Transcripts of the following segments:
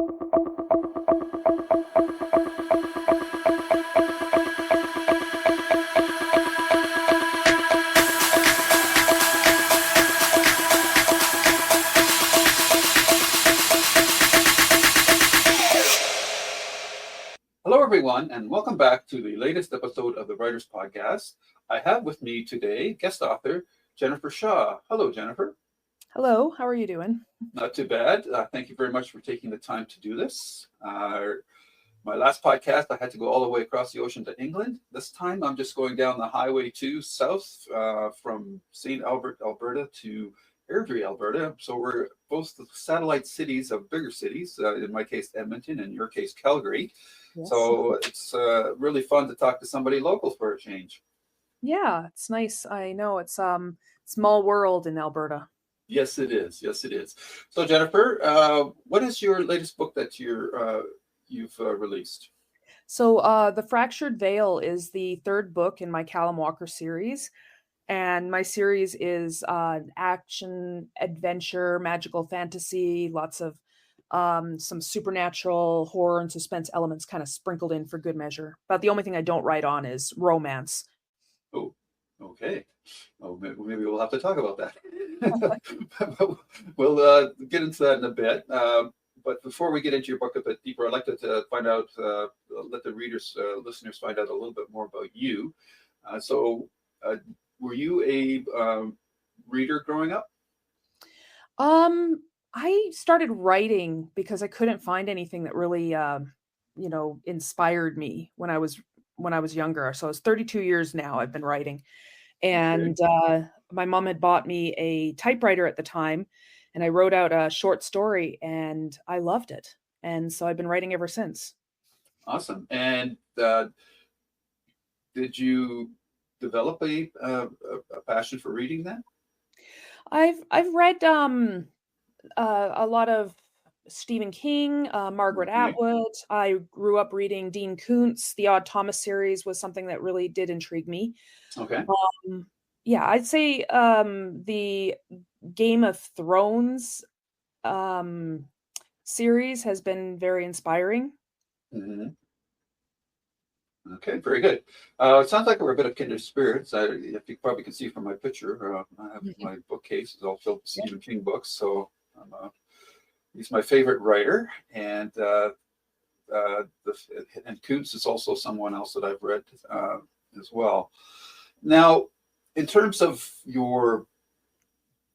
Hello, everyone, and welcome back to the latest episode of the Writers Podcast. I have with me today guest author Jennifer Shaw. Hello, Jennifer. Hello, how are you doing? Not too bad. Thank you very much for taking the time to do this. My last podcast, I had to go all the way across the ocean to England. This time, I'm just going down the highway to south from St. Albert, Alberta to Airdrie, Alberta. So we're both the satellite cities of bigger cities, in my case, Edmonton, in your case, Calgary. Yes. So it's really fun to talk to somebody local for a change. Yeah, it's nice. I know it's small world in Alberta. Yes, it is. Yes, it is. So Jennifer, what is your latest book that you've released? So The Fractured Veil is the third book in my Callum Walker series. And my series is action, adventure, magical fantasy, lots of some supernatural horror and suspense elements kind of sprinkled in for good measure. But the only thing I don't write on is romance. Oh, okay. Oh, maybe we'll have to talk about that. We'll get into that in a bit. But before we get into your book a bit deeper, I'd like to find out, let the listeners find out a little bit more about you. So were you a reader growing up? I started writing because I couldn't find anything that really, inspired me when I was younger. So it's 32 years now I've been writing. And my mom had bought me a typewriter at the time, and I wrote out a short story, and I loved it. And so I've been writing ever since. Awesome. And did you develop a passion for reading then? I've read a lot of Stephen King, Margaret Atwood. I grew up reading Dean Koontz. The Odd Thomas series was something that really did intrigue me. Okay. I'd say the Game of Thrones series has been very inspiring. Mm-hmm. Okay, very good. It sounds like we're a bit of kindred spirits. If you probably can see from my picture, I have my bookcase is all filled with Stephen King books. So he's my favorite writer, and Koontz is also someone else that I've read as well. Now, in terms of your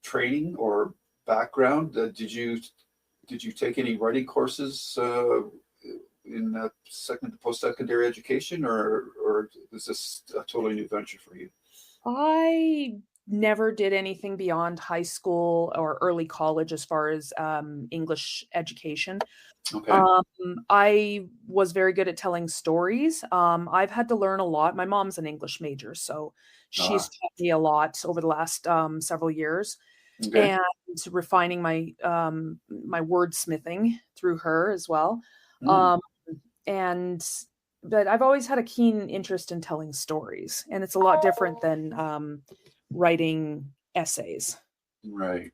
training or background, did you take any writing courses in post-secondary education, or is this a totally new venture for you? I never did anything beyond high school or early college as far as English education. Okay. I was very good at telling stories. I've had to learn a lot. My mom's an English major, so she's taught me a lot over the last several years. Okay. And refining my my wordsmithing through her as well. But I've always had a keen interest in telling stories, and it's a lot different than writing essays. Right.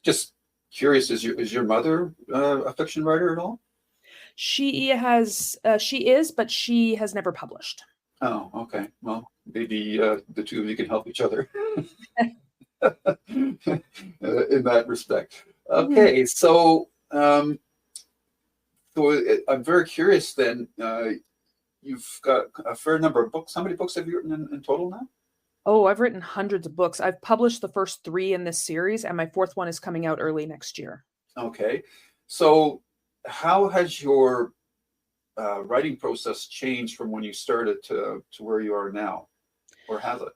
Just curious, is your mother a fiction writer at all? She is, but she has never published. Oh, okay. Well, maybe the two of you can help each other in that respect. Okay, so I'm very curious then. You've got a fair number of books. How many books have you written in total now? Oh, I've written hundreds of books. I've published the first 3 in this series, and my 4th one is coming out early next year. Okay. So how has your writing process changed from when you started to where you are now? Or has it?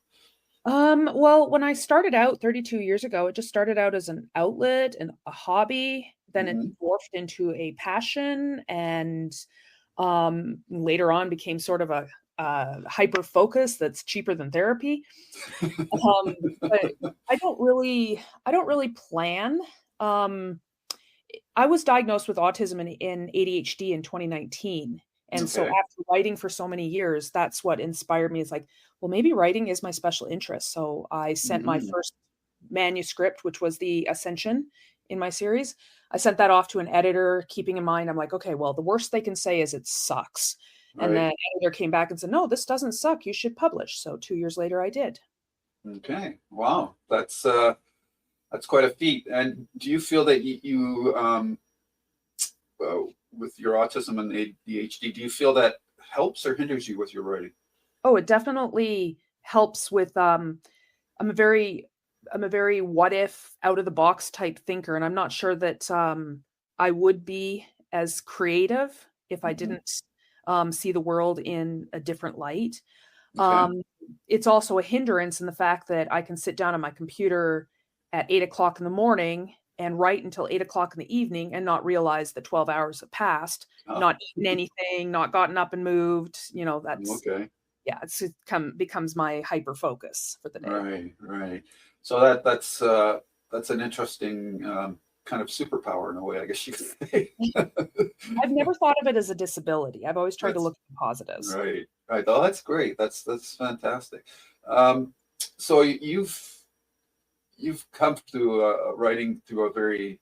Well, when I started out 32 years ago, it just started out as an outlet and a hobby. Then it morphed into a passion, and later on became sort of a hyper focus that's cheaper than therapy. But I don't really plan. I was diagnosed with autism and ADHD in 2019. And so after writing for so many years, that's what inspired me. It's like, well, maybe writing is my special interest. So I sent my first manuscript, which was the Ascension, in my series. I sent that off to an editor, keeping in mind, I'm like, okay, well, the worst they can say is it sucks. And then editor came back and said, no, this doesn't suck. You should publish. So 2 years later, I did. Okay. Wow. That's quite a feat. And do you feel that with your autism and ADHD, do you feel that helps or hinders you with your writing? Oh, it definitely helps with, I'm a very what if, out of the box type thinker. And I'm not sure that I would be as creative if I didn't see the world in a different light. Okay. It's also a hindrance in the fact that I can sit down on my computer at 8 o'clock in the morning and write until 8 o'clock in the evening and not realize that 12 hours have passed, not eaten anything, not gotten up and moved. That's okay. Yeah, becomes my hyper focus for the day. Right. So that's an interesting kind of superpower in a way, I guess you could say. I've never thought of it as a disability. I've always tried to look at the positives. Right. Oh, that's great. That's fantastic. So you've come to writing through a very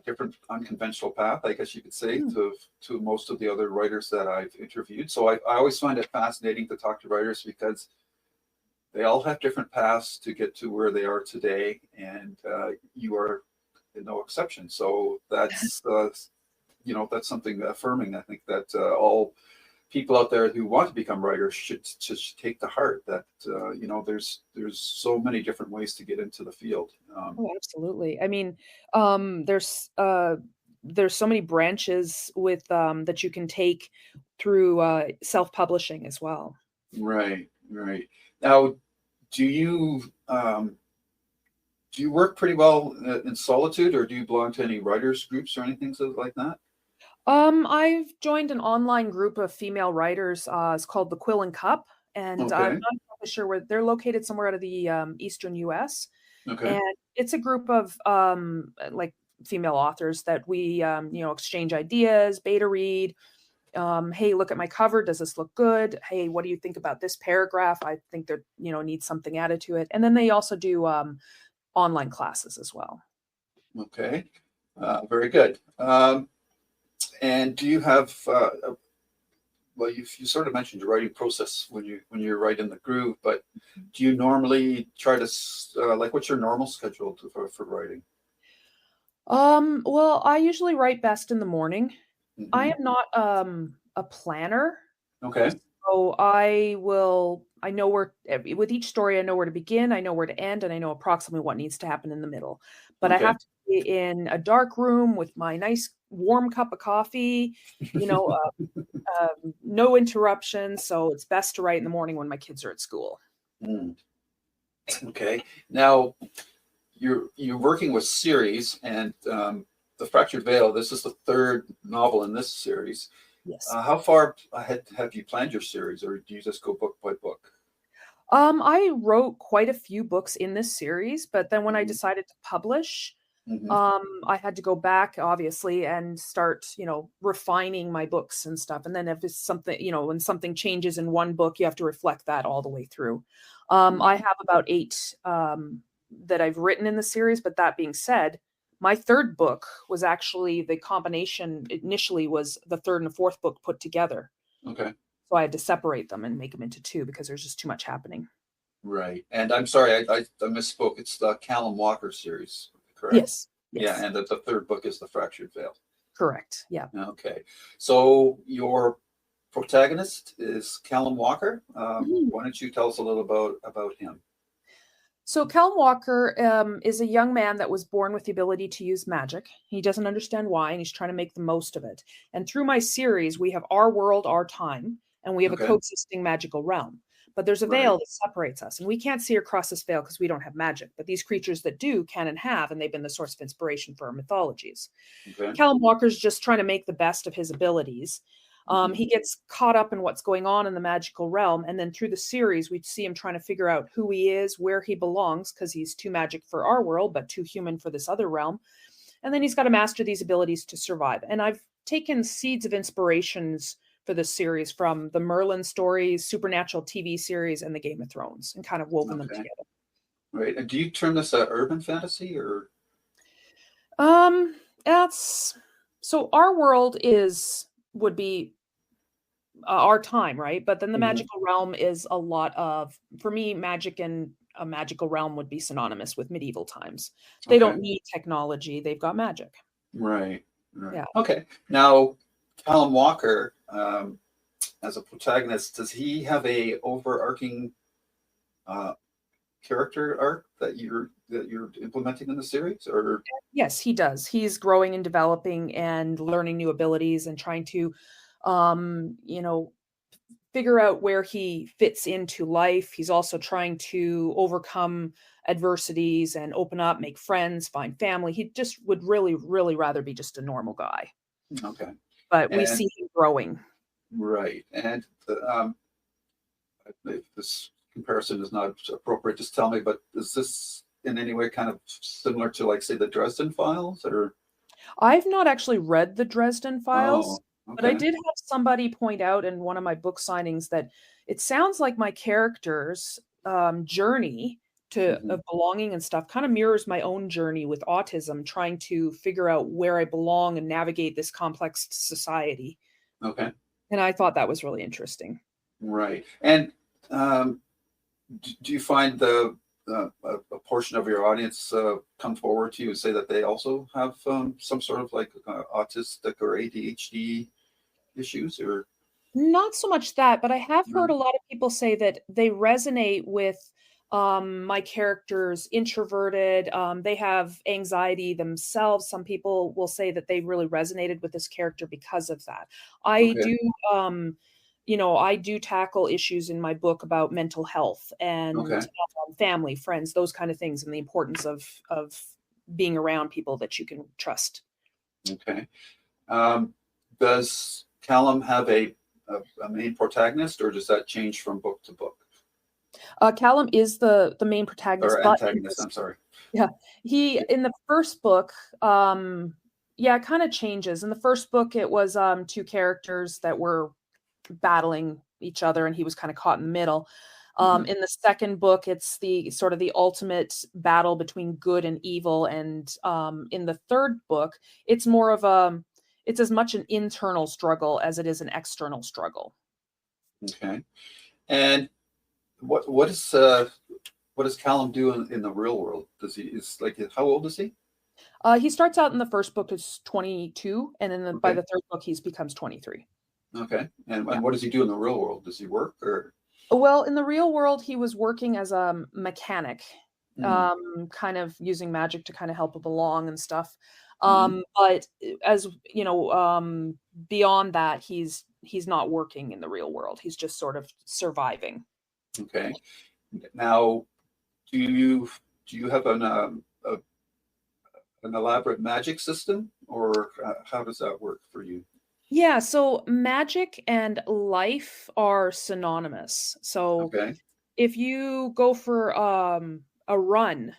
different, unconventional path, I guess you could say, to most of the other writers that I've interviewed. So I always find it fascinating to talk to writers because they all have different paths to get to where they are today, and you are no exception. So that's that's something affirming. I think that all people out there who want to become writers should take to heart that there's so many different ways to get into the field. Oh, absolutely. I mean, there's so many branches with that you can take through self-publishing as well. Right. Now, do you work pretty well in solitude, or do you belong to any writers groups or anything like that? I've joined an online group of female writers. It's called the Quill and Cup, and I'm not exactly sure where they're located. Somewhere out of the eastern U.S. Okay. And it's a group of like female authors that we exchange ideas, beta read. Hey, look at my cover. Does this look good? Hey, what do you think about this paragraph? I think there needs something added to it. And then they also do online classes as well. Okay. Very good. And do you have, well, you sort of mentioned your writing process when you write in the groove, but do you normally try to, what's your normal schedule for writing? Well, I usually write best in the morning. I am not a planner. Okay. So I know with each story, I know where to begin, I know where to end, and I know approximately what needs to happen in the middle. But I have to be in a dark room with my nice warm cup of coffee, no interruptions. So it's best to write in the morning when my kids are at school. Okay. Now you're working with series, and The Fractured Veil, this is the third novel in this series. Yes. How far ahead have you planned your series, or do you just go book by book? I wrote quite a few books in this series, but then when I decided to publish, I had to go back, obviously, and start, refining my books and stuff. And then if it's something, when something changes in one book, you have to reflect that all the way through. I have about 8 that I've written in the series, but that being said, my third book was actually the combination initially was the third and the fourth book put together. Okay. So I had to separate them and make them into 2 because there's just too much happening. Right. And I'm sorry, I misspoke. It's the Callum Walker series, correct? Yes. Yeah, and the third book is The Fractured Veil. Correct. Yeah. Okay. So your protagonist is Callum Walker. Why don't you tell us a little about him? So Callum Walker is a young man that was born with the ability to use magic. He doesn't understand why, and he's trying to make the most of it. And through my series, we have our world, our time, and we have a coexisting magical realm. But there's a veil that separates us, and we can't see across this veil because we don't have magic. But these creatures that do can and have, and they've been the source of inspiration for our mythologies. Callum Walker's just trying to make the best of his abilities. He gets caught up in what's going on in the magical realm. And then through the series, we see him trying to figure out who he is, where he belongs, because he's too magic for our world, but too human for this other realm. And then he's got to master these abilities to survive. And I've taken seeds of inspirations for this series from the Merlin stories, Supernatural TV series, and the Game of Thrones, and kind of woven them together. Right. And do you term this urban fantasy, or? That's so our world would be our time, right? But then the Hmm. magical realm is a lot of, for me, magic and a magical realm would be synonymous with medieval times. They Okay. don't need technology, they've got magic. Right. Right. Yeah. Okay. Now, Callum Walker, as a protagonist, does he have a overarching uh, character arc that you're implementing in the series, or Yes, he does. He's growing and developing and learning new abilities and trying to, you know, figure out where he fits into life. He's also trying to overcome adversities and open up, make friends, find family. He just would really, really rather be just a normal guy. okay? But we And see him growing. right, and if this comparison is not appropriate, just tell me. But is this in any way kind of similar to, like, say, the Dresden Files, or I've not actually read the Dresden Files, oh, but I okay, did have somebody point out in one of my book signings that it sounds like my character's journey to hmm of belonging and stuff kind of mirrors my own journey with autism, trying to figure out where I belong and navigate this complex society. okay, And I thought that was really interesting. right. And um, do you find a portion of your audience come forward to you and say that they also have some sort of like autistic or ADHD issues, or Not so much that, but I have heard no? a lot of people say that they resonate with my characters introverted. They have anxiety themselves. Some people will say that they really resonated with this character because of that. I Okay, do, um, I do tackle issues in my book about mental health and okay, family, friends, those kind of things, and the importance of being around people that you can trust. okay. Um, does Callum have a main protagonist, or does that change from book to book? Callum is the main protagonist, Or but antagonist, I'm sorry. yeah, he in the first book, yeah, it kind of changes. In the first book, it was two characters that were battling each other, and he was kind of caught in the middle. Hmm. In the second book, it's the sort of the ultimate battle between good and evil, and in the third book, it's more of it's as much an internal struggle as it is an external struggle. Okay. And what what does Callum do in the real world? Does he is like how old is he? He starts out in the first book as 22, and then by Okay. the third book, he becomes 23. Okay. Yeah. And what does he do in the real world? Does he work or? Well, in the real world, he was working as a mechanic, Mm, kind of using magic to kind of help him along and stuff. hmm. But as you know, beyond that, he's not working in the real world. He's just sort of surviving. Okay. Now, do you have an elaborate magic system, or how does that work for you? Yeah, so magic and life are synonymous. So Okay. if you go for a run,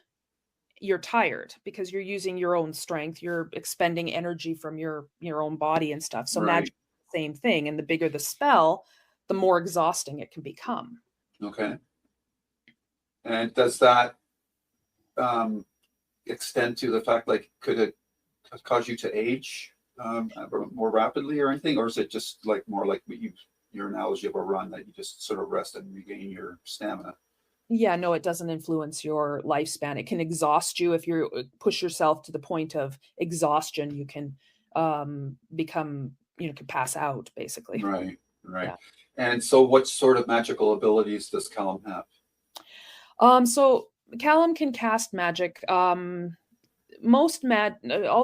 you're tired because you're using your own strength, you're expending energy from your own body and stuff. So Right. magic, same thing, and the bigger the spell, the more exhausting it can become. Okay. And does that um, extend to the fact, like, could it cause you to age more rapidly or anything, or is it just like more like your analogy of a run that you just sort of rest and regain your stamina? Yeah, no, it doesn't influence your lifespan. It can exhaust you if you push yourself to the point of exhaustion. You can become, could pass out basically. Right. Right. Yeah. And so, what sort of magical abilities does Callum have? So Callum can cast magic. All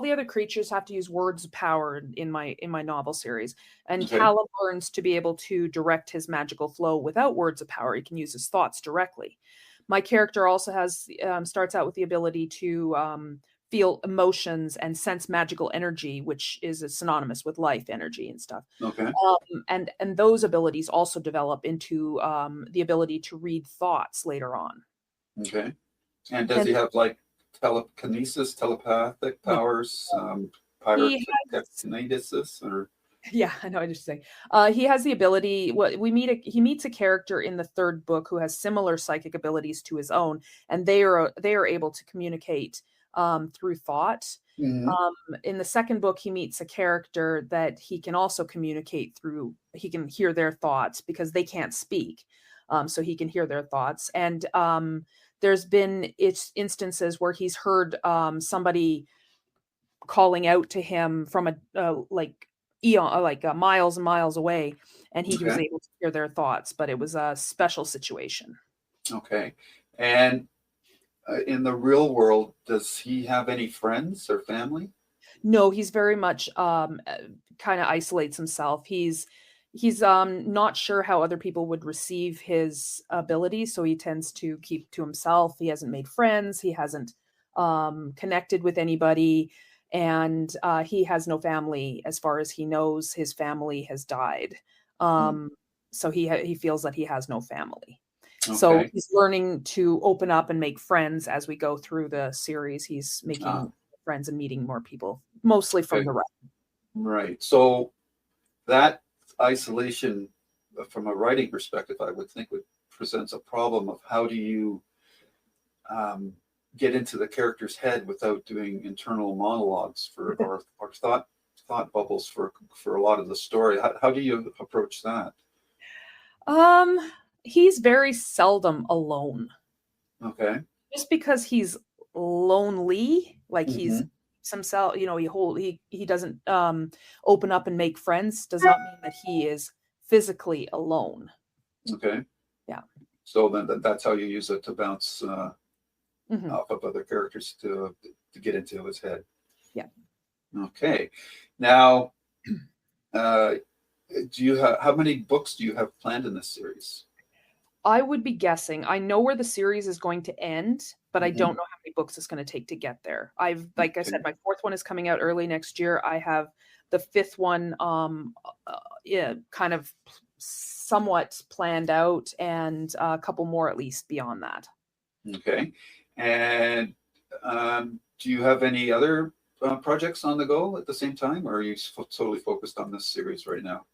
the other creatures have to use words of power in my novel series, and Okay. Callum learns to be able to direct his magical flow without words of power. He can use his thoughts directly. My character also has starts out with the ability to feel emotions and sense magical energy, which is synonymous with life energy and stuff. Okay. And those abilities also develop into the ability to read thoughts later on. Okay. And does And he have like telekinesis, telepathic no, powers, he has pyrokinesis, or Yeah, I know what you're saying. He has the ability. What he meets a character in the third book who has similar psychic abilities to his own, and they are able to communicate through thought. Mhm. In the second book, he meets a character that he can also communicate through. He can hear their thoughts because they can't speak. So he can hear their thoughts. And there's been instances where he's heard somebody calling out to him from like eon, like miles and miles away, and he was Okay. able to hear their thoughts. But it was a special situation. Okay. And in the real world, does he have any friends or family? No, he's very much kind of isolates himself. He's not sure how other people would receive his abilities, so he tends to keep to himself. He hasn't made friends, he hasn't connected with anybody, and he has no family as far as he knows. His family has died. Mm. Um, so he feels that he has no family. So Okay. he's learning to open up and make friends as we go through the series. He's Ah, making friends and meeting more people, mostly from okay. the right. Right. So that isolation, from a writing perspective, I would think would presents a problem of how do you um, get into the character's head without doing internal monologues for or thought bubbles for a lot of the story. How do you approach that? Um, he's very seldom alone, Okay. just because he's lonely. Like he's Hmm. himself, he doesn't open up and make friends. Does not mean that he is physically alone. Okay. Yeah. So then that's how you use it to bounce Hmm. off of other characters to get into his head. Yeah. Okay. Now, uh, do you have how many books do you have planned in this series? I would be guessing. I know where the series is going to end, but I Hmm. don't know how many books it's going to take to get there. Like I said, Okay. my fourth one is coming out early next year. I have the fifth one, yeah, kind of somewhat planned out, and a couple more at least beyond that. Okay. And do you have any other projects on the go at the same time, or are you totally focused on this series right now?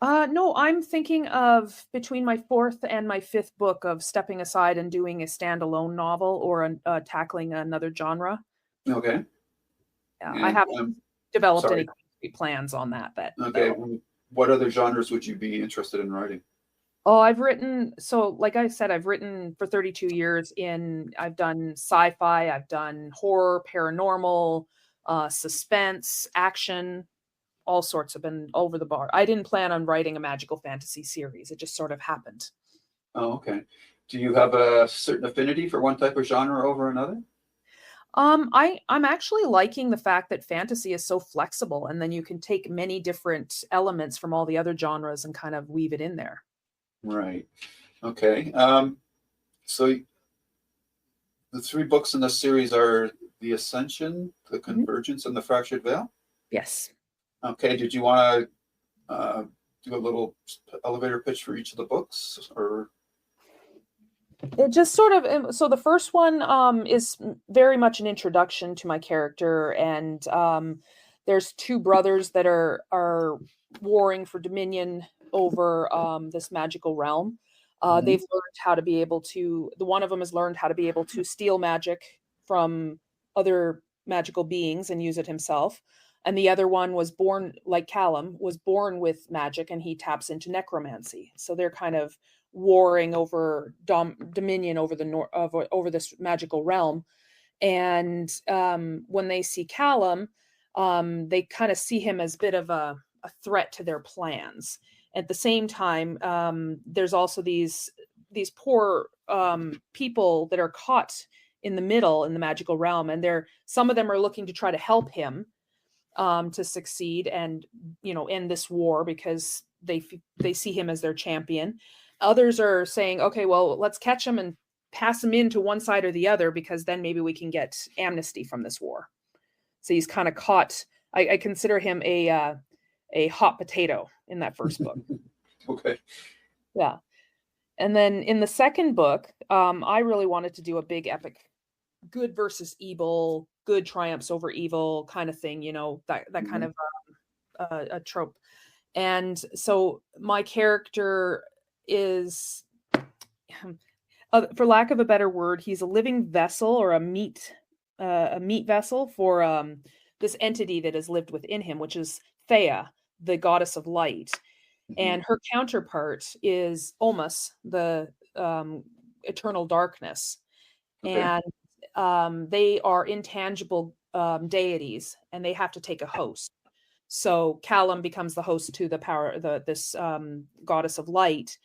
No, I'm thinking of between my fourth and my fifth book of stepping aside and doing a standalone novel or tackling another genre. Okay. I And haven't developed any sorry. concrete plans on that. Okay. What other genres would you be interested in writing? Oh, I've written, so like I said, I've written for 32 years I've done sci-fi, I've done horror, paranormal, suspense, action, all sorts. Have been over the bar. I didn't plan on writing a magical fantasy series. It just sort of happened. Oh, okay. Do you have a certain affinity for one type of genre over another? I'm actually liking the fact that fantasy is so flexible, and then you can take many different elements from all the other genres and kind of weave it in there. Right. Okay. So the three books in this series are The Ascension, The Mhm. Convergence, and The Fractured Veil. Yes. Okay. Did you want to do a little elevator pitch for each of the books, or? It just sort of, so the first one is very much an introduction to my character, and there's two brothers that are warring for dominion over this magical realm. Mhm. They've learned how to be able to, the one of them has learned how to be able to steal magic from other magical beings and use it himself. And the other one was born, like Callum, was born with magic, and he taps into necromancy. So they're kind of warring over dominion over over this magical realm. And when they see Callum, they kind of see him as a bit of a threat to their plans. At the same time, there's also these poor people that are caught in the middle in the magical realm, and some of them are looking to try to help him to succeed and end this war because they see him as their champion. Others are saying, okay, well, let's catch him and pass him into one side or the other, because then maybe we can get amnesty from this war. So he's kind of caught. I consider him a hot potato in that first book. Okay. Yeah. And then in the second book, I really wanted to do a big epic good versus evil, good triumphs over evil kind of thing, that kind Mhm. of a trope. And so my character is, for lack of a better word, he's a living vessel or a meat vessel for this entity that has lived within him, which is Thea, the goddess of light. And her counterpart is Omus, the eternal darkness. Okay. And they are intangible deities, and they have to take a host. So Callum becomes the host to this goddess of light,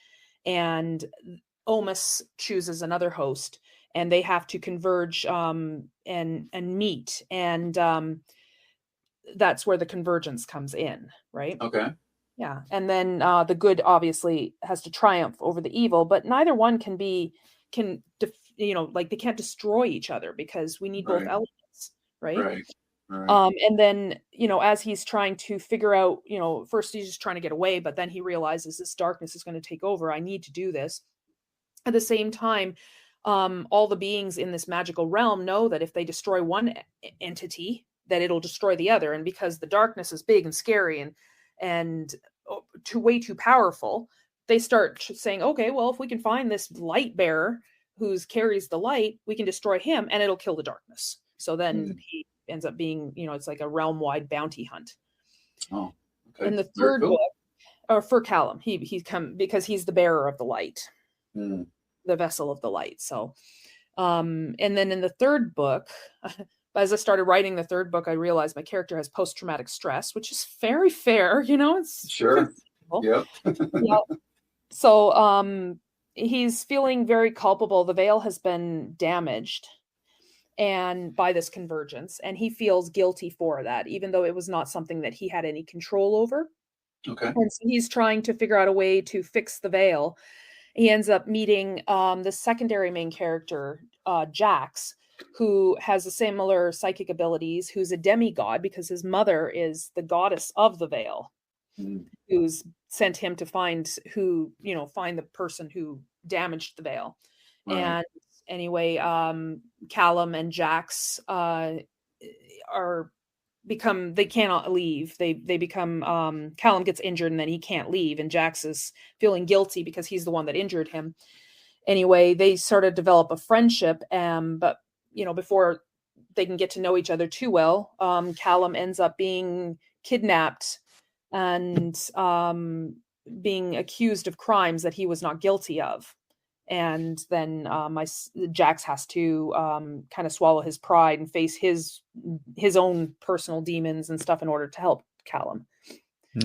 and Omus chooses another host, and they have to converge and meet, and that's where the convergence comes in, right? Okay. Yeah, and then the good obviously has to triumph over the evil, but neither one like they can't destroy each other because we need both Right. elements, right? Right. Right. And then, as he's trying to figure out, first he's just trying to get away, but then he realizes this darkness is going to take over. I need to do this. At the same time, all the beings in this magical realm know that if they destroy one entity, that it'll destroy the other. And because the darkness is big and scary and way too powerful, they start saying, okay, well, if we can find this light bearer who carries the light, we can destroy him and it'll kill the darkness. So then he ends up being, it's like a realm-wide bounty hunt. Oh, okay. In the third book, or for Callum, he's come because he's the bearer of the light, the vessel of the light. So, and then in the third book, as I started writing the third book, I realized my character has post-traumatic stress, which is very fair, it's sure. Yeah. Yeah. So, he's feeling very culpable. The veil has been damaged and by this convergence, and he feels guilty for that, even though it was not something that he had any control over. Okay. And so he's trying to figure out a way to fix the veil. He ends up meeting the secondary main character, Jax, who has a similar psychic abilities, who's a demigod because his mother is the goddess of the veil, who's sent him to find the person who damaged the veil. Right. And anyway, Callum and Jax they cannot leave. They become, Callum gets injured and then he can't leave. And Jax is feeling guilty because he's the one that injured him. Anyway, they sort of develop a friendship. But, before they can get to know each other too well, Callum ends up being kidnapped and being accused of crimes that he was not guilty of. And then Jax has to kind of swallow his pride and face his own personal demons and stuff in order to help Callum.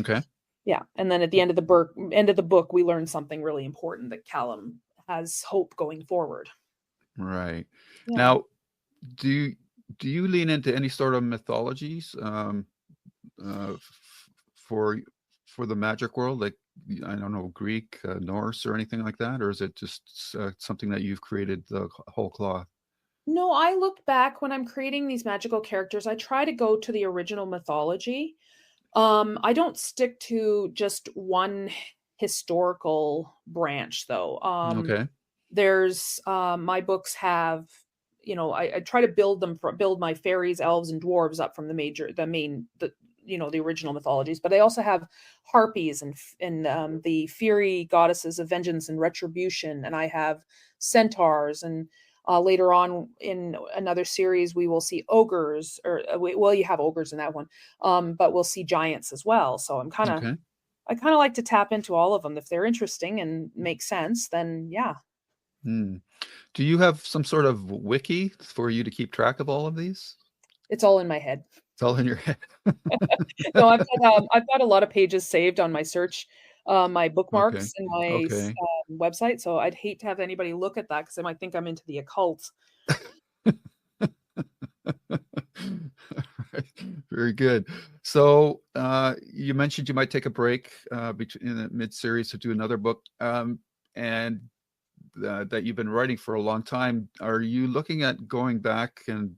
Okay. Yeah, and then at the end of the book, we learn something really important, that Callum has hope going forward. Right. Yeah. Now, do you lean into any sort of mythologies for the magic world, like, I don't know, Greek, Norse, or anything like that? Or is it just something that you've created the whole cloth? No, I look back when I'm creating these magical characters. I try to go to the original mythology. I don't stick to just one historical branch, though. Okay. There's my books have, I try to build my fairies, elves, and dwarves up from the original mythologies, but I also have harpies and the fiery goddesses of vengeance and retribution, and I have centaurs, and later on in another series we will see ogres, you have ogres in that one, but we'll see giants as well. So I kind of like to tap into all of them. If they're interesting and make sense, then yeah. Do you have some sort of wiki for you to keep track of all of these? It's all in my head. It's all in your head. No, I've got a lot of pages saved on my search, my bookmarks and my website. So I'd hate to have anybody look at that because they might think I'm into the occult. Very good. So you mentioned you might take a break in the mid-series to do another book, and that you've been writing for a long time. Are you looking at going back and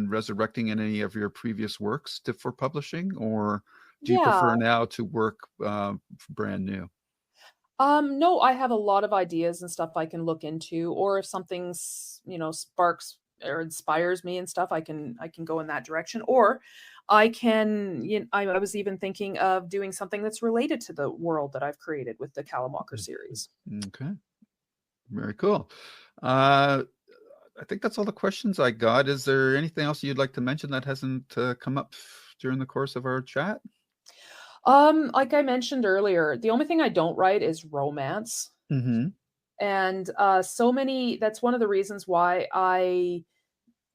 resurrecting any of your previous works for publishing, or do you prefer now to work brand new? No, I have a lot of ideas and stuff I can look into, or if something sparks or inspires me and stuff, I can go in that direction, or I can, I was even thinking of doing something that's related to the world that I've created with the Callum Walker series. Okay. Very cool. I think that's all the questions I got. Is there anything else you'd like to mention that hasn't come up during the course of our chat? Like I mentioned earlier, the only thing I don't write is romance. Mm-hmm. And that's one of the reasons why I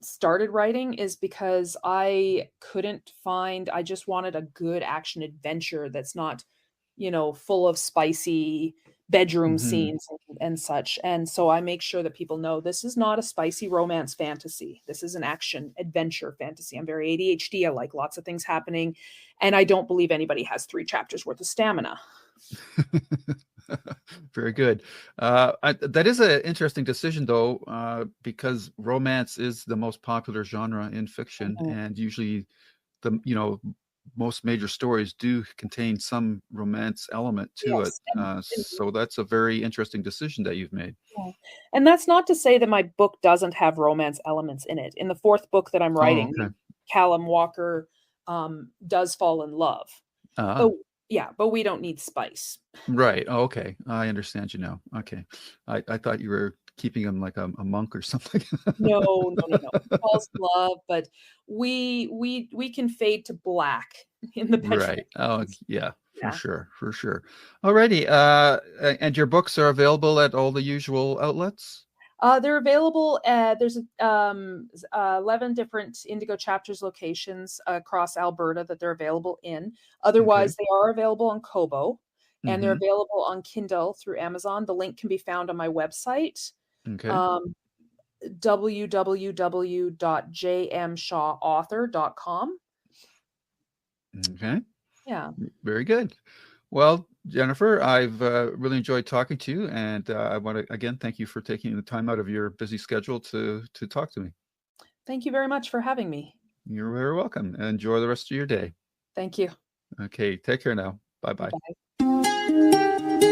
started writing, is because I just wanted a good action adventure that's not, full of spicy bedroom scenes and such. And so I make sure that people know this is not a spicy romance fantasy. This is an action adventure fantasy. I'm very ADHD. I like lots of things happening. And I don't believe anybody has 3 chapters worth of stamina. Very good. That is an interesting decision, though, because romance is the most popular genre in fiction, and usually most major stories do contain some romance element to it. So that's a very interesting decision that you've made. Yeah. And that's not to say that my book doesn't have romance elements in it. In the 4th book that I'm writing, Callum Walker does fall in love. But we don't need spice. Right. Oh, okay. I understand you now. Okay. I thought you were keeping him like a monk or something. No. He falls in love, but we can fade to black in the bedroom. Right. Oh, yeah. For sure. Alrighty. And your books are available at all the usual outlets? They're available there's 11 different Indigo Chapters locations across Alberta that they're available in. Otherwise, they are available on Kobo, and they're available on Kindle through Amazon. The link can be found on my website, www.jmshawauthor.com. Okay. Yeah. Very good. Well, Jennifer, I've really enjoyed talking to you, and I want to again thank you for taking the time out of your busy schedule to talk to me. Thank you very much for having me. You're very welcome. Enjoy the rest of your day. Thank you. Okay, take care now. Bye-bye. Bye.